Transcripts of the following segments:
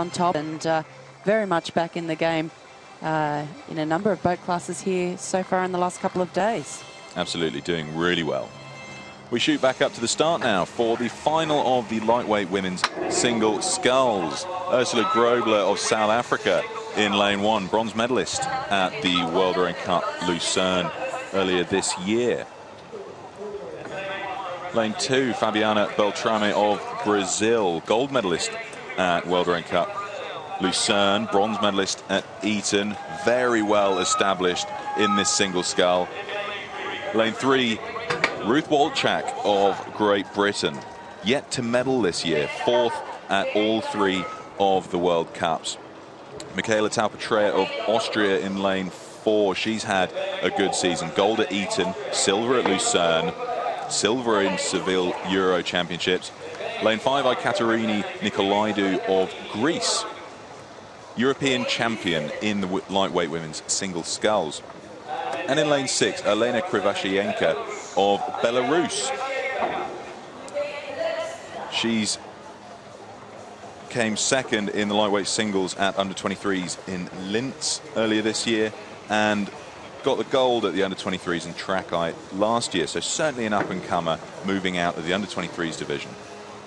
on top and very much back in the game in a number of boat classes here so far in the last couple of days. Absolutely doing really well. We shoot back up to the start now for the final of the lightweight women's single sculls. Ursula Grobler of South Africa in lane 1, bronze medalist at the World Rowing Cup Lucerne earlier this year. Lane 2, Fabiana Beltrame of Brazil, gold medalist at World Rowing Cup Lucerne, bronze medalist at Eton, very well established in this single scull. Lane 3, Ruth Walczak of Great Britain, yet to medal this year, 4th at all 3 of the World Cups. Michaela Taupatrea of Austria in lane 4. She's had a good season. Gold at Eton, silver at Lucerne, silver in Seville Euro Championships. Lane 5, Katerína Nikolaïdou of Greece, European champion in the lightweight women's single sculls. And in lane 6, Elena Krivashenko of Belarus. She's came second in the lightweight singles at under-23s in Linz earlier this year and got the gold at the under-23s in track last year. So certainly an up-and-comer moving out of the under-23s division.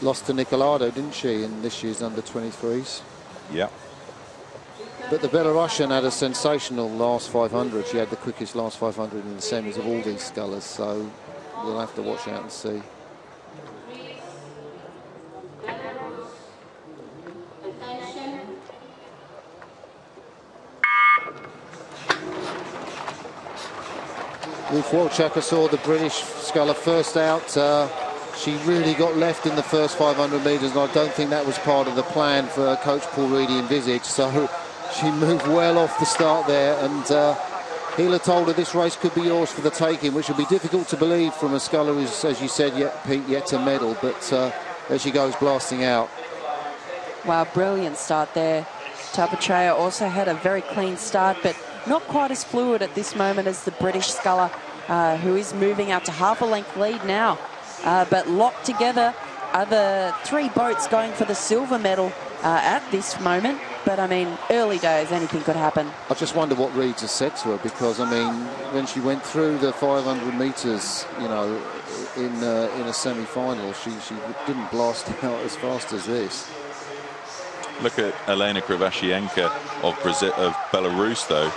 Lost to Nikoládu, didn't she, in this year's under-23s? Yeah. But the Belarusian had a sensational last 500. She had the quickest last 500 in the semis of all these scullers, so we'll have to watch out and see. Ruth Walczak, I saw the British sculler first out. She really got left in the first 500 metres, and I don't think that was part of the plan for Coach Paul Reedy envisaged. So she moved well off the start there, and Hila told her this race could be yours for the taking, which would be difficult to believe from a sculler who's, as you said, yet to medal. But there she goes, blasting out. Wow, brilliant start there. Taupatrea also had a very clean start, but not quite as fluid at this moment as the British sculler, who is moving out to half a length lead now. But locked together are the 3 boats going for the silver medal at this moment. But, I mean, early days, anything could happen. I just wonder what Reeds has said to her, because, I mean, when she went through the 500 metres, you know, in a semi-final, she didn't blast out as fast as this. Look at Elena Krivashenko of Belarus, though,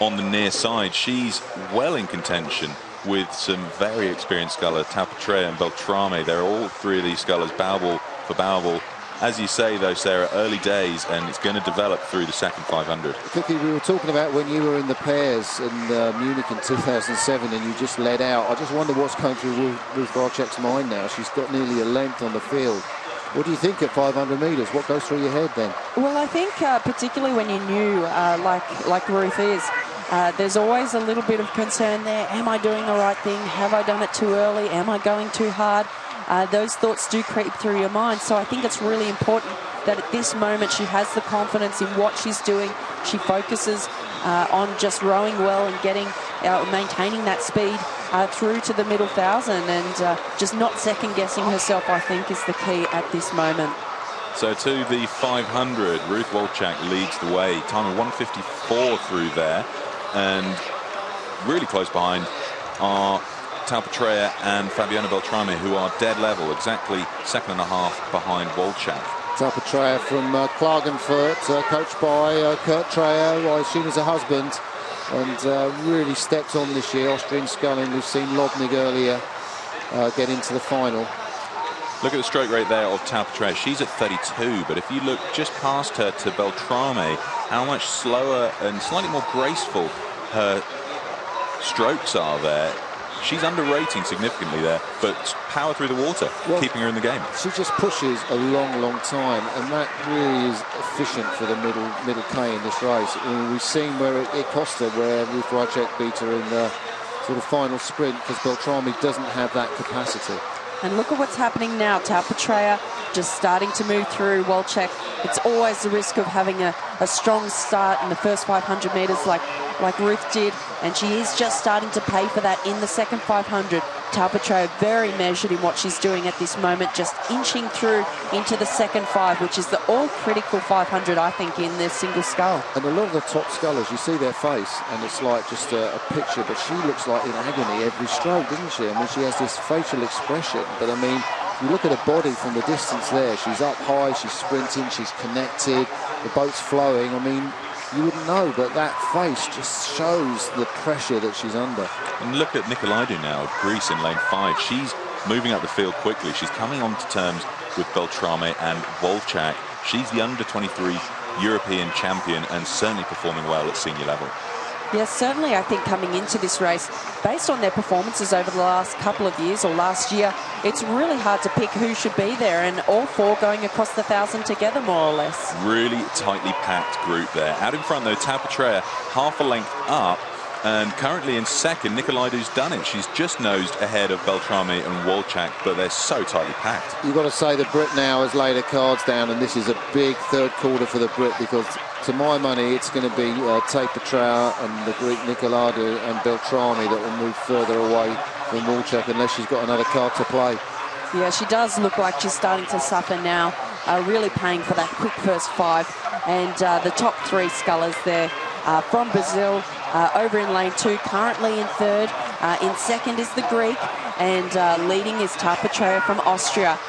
on the near side. She's well in contention with some very experienced scullers, Taupatrea and Beltrame. They're all 3 of these scullers, bow for bow. As you say, though, Sarah, early days, and it's going to develop through the second 500. Cookie, we were talking about when you were in the pairs in Munich in 2007 and you just led out. I just wonder what's going through Ruth Walczak's mind now. She's got nearly a length on the field. What do you think at 500 metres? What goes through your head then? Well, I think particularly when you're new, like Ruth is, there's always a little bit of concern there. Am I doing the right thing? Have I done it too early? Am I going too hard? Those thoughts do creep through your mind. So I think it's really important that at this moment she has the confidence in what she's doing. She focuses on just rowing well and maintaining that speed through to the middle 1,000, and just not second-guessing herself, I think, is the key at this moment. So to the 500, Ruth Walczak leads the way. Time of 1:54 through there, and really close behind are Taupatrea and Fabiana Beltrame, who are dead level, exactly 2.5 seconds behind Walczak. Taupatrea from Klagenfurt, coached by Kurt Treyer, I assume is a husband, and really stepped on this year. Austrian sculling, we've seen Lobnig earlier get into the final. Look at the stroke rate there of Taupatrea. She's at 32, but if you look just past her to Beltrame, how much slower and slightly more graceful her strokes are there. She's underrating significantly there, but power through the water, keeping her in the game. She just pushes a long time, and that really is efficient for the middle K in this race. I mean, we've seen where it cost her, where Ruth Walczak beat her in the sort of final sprint, because Beltrame doesn't have that capacity. And look at what's happening now. Taupatrea just starting to move through Walczak. It's always the risk of having a strong start in the first 500 metres like Ruth did, and she is just starting to pay for that in the second 500. Taupatrea very measured in what she's doing at this moment, just inching through into the second 5, which is the all-critical 500, I think, in the single scull. And a lot of the top scullers, you see their face, and it's like just a picture, but she looks like in agony every stroke, doesn't she? I mean, she has this facial expression, but I mean, if you look at her body from the distance there, she's up high, she's sprinting, she's connected, the boat's flowing. I mean, you wouldn't know, but that face just shows the pressure that she's under. And look at Nikolaydu now of Greece in lane 5. She's moving up the field quickly. She's coming on to terms with Beltrame and Wolchak. She's the under-23 European champion and certainly performing well at senior level. Yes, certainly I think coming into this race, based on their performances over the last couple of years or last year, it's really hard to pick who should be there, and all 4 going across the 1,000 together, more or less. Really tightly packed group there. Out in front, though, Taupatrea half a length up, and currently in second, Nikolaydu's done it. She's just nosed ahead of Beltrame and Wolchak, but they're so tightly packed. You've got to say the Brit now has laid her cards down, and this is a big third quarter for the Brit, because to my money, it's going to be Taupatrea and the Greek Nikolaydu and Beltrame that will move further away from Wolchak unless she's got another card to play. Yeah, she does look like she's starting to suffer now, really paying for that quick first 5. And the top 3 scullers there from Brazil, over in lane 2, currently in third. In second is the Greek, and leading is Taupatrea from Austria.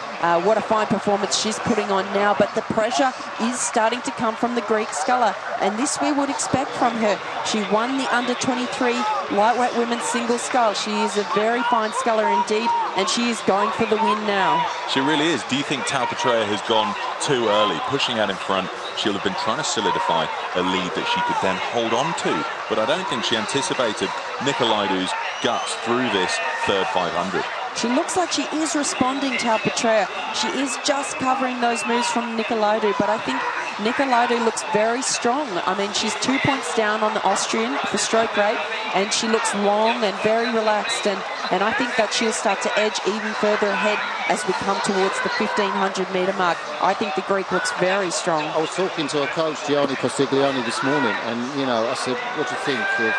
What a fine performance she's putting on now, but the pressure is starting to come from the Greek sculler, and this we would expect from her. She won the under-23 lightweight women's single scull. She is a very fine sculler indeed, and she is going for the win now. She really is. Do you think Taupatrea has gone too early, pushing out in front? She'll have been trying to solidify a lead that she could then hold on to, but I don't think she anticipated Nikolaydu's guts through this third 500. She looks like she is responding, Taupatrea. She is just covering those moves from Nikolaydu, but I think Nikolaydu looks very strong. I mean, she's 2 points down on the Austrian for stroke rate, and she looks long and very relaxed, and I think that she'll start to edge even further ahead as we come towards the 1,500-metre mark. I think the Greek looks very strong. I was talking to a coach, Gianni Postiglione, this morning, and, you know, I said, what do you think of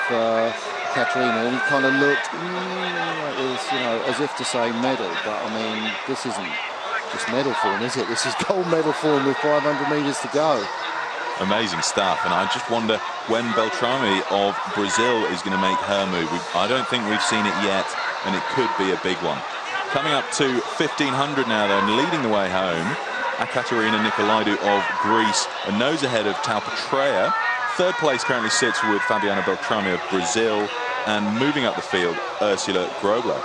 Katerina? And he kind of looked, you know, as if to say medal, but I mean, this isn't just medal form, is it? This is gold medal form with 500 metres to go. Amazing stuff, and I just wonder when Beltrame of Brazil is going to make her move. I don't think we've seen it yet, and it could be a big one. Coming up to 1,500 now, then, leading the way home, Katerina Nikolaydu of Greece, a nose ahead of Taupatrea. Third place currently sits with Fabiana Beltrame of Brazil, and moving up the field, Ursula Grobler.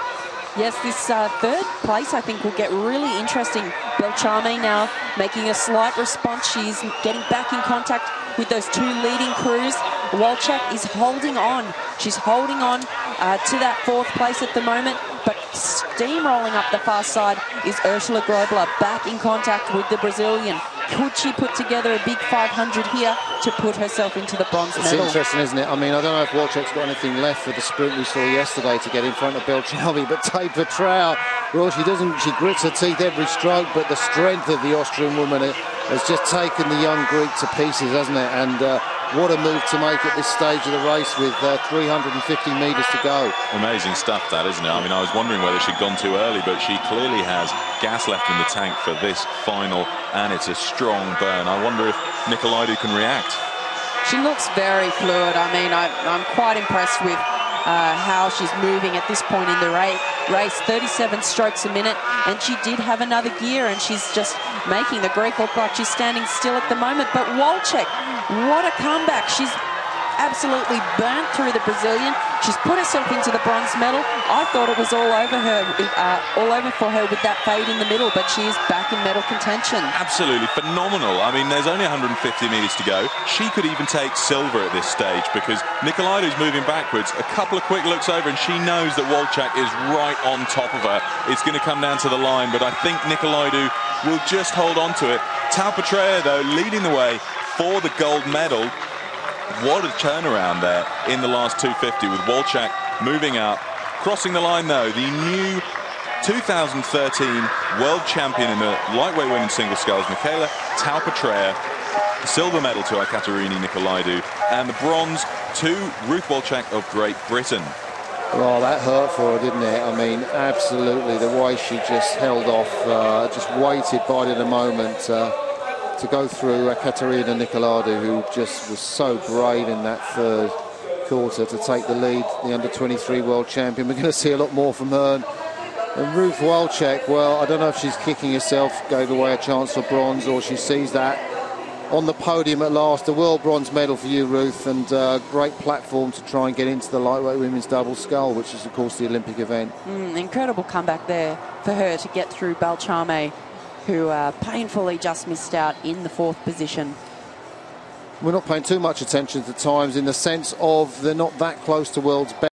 Yes, this third place, I think, will get really interesting. Beltrame now making a slight response. She's getting back in contact with those 2 leading crews. Wolchak is holding on. She's holding on to that 4th place at the moment, but steamrolling up the far side is Ursula Grobler, back in contact with the Brazilian. Could she put together a big 500 here to put herself into the bronze medal? It's interesting, isn't it? I mean, I don't know if Wolchak's got anything left for the sprint we saw yesterday to get in front of Beltrame, but Taupatrea, well, she grits her teeth every stroke, but the strength of the Austrian woman has just taken the young Greek to pieces, hasn't it? And what a move to make at this stage of the race with 350 metres to go. Amazing stuff, that, isn't it? I mean, I was wondering whether she'd gone too early, but she clearly has gas left in the tank for this final, and it's a strong burn. I wonder if Nikolaydu can react. She looks very fluid. I mean, I'm quite impressed with how she's moving at this point in the race. 37 strokes a minute, and she did have another gear, and she's just making the Greek look like she's standing still at the moment. But Wolchak, what a comeback. She's absolutely burnt through the Brazilian. She's put herself into the bronze medal. I thought it was all over her, all over for her with that fade in the middle, but she is back in medal contention. Absolutely phenomenal. I mean, there's only 150 metres to go. She could even take silver at this stage because Nikolaydu's moving backwards. A couple of quick looks over, and she knows that Wolchak is right on top of her. It's going to come down to the line, but I think Nikolaydu will just hold on to it. Taupatrea, though, leading the way for the gold medal. What a turnaround there in the last 250 with Wolchak moving up. Crossing the line, though, the new 2013 world champion in the lightweight women's single sculls, Michaela Taupatrea. The silver medal to Katerina Nikolaydu, and the bronze to Ruth Wolchak of Great Britain. Well, that hurt for her, didn't it? I mean, absolutely. The way she just held off, just waited, bided a moment to go through Katerina Nikoladou, who just was so brave in that third quarter to take the lead, the under-23 world champion. We're going to see a lot more from her. And Ruth Walczak, well, I don't know if she's kicking herself, gave away a chance for bronze, or she sees that on the podium at last. A world bronze medal for you, Ruth, and a great platform to try and get into the lightweight women's double scull, which is, of course, the Olympic event. Incredible comeback there for her to get through Beltrame, who painfully just missed out in the 4th position. We're not paying too much attention to times in the sense of they're not that close to world's best.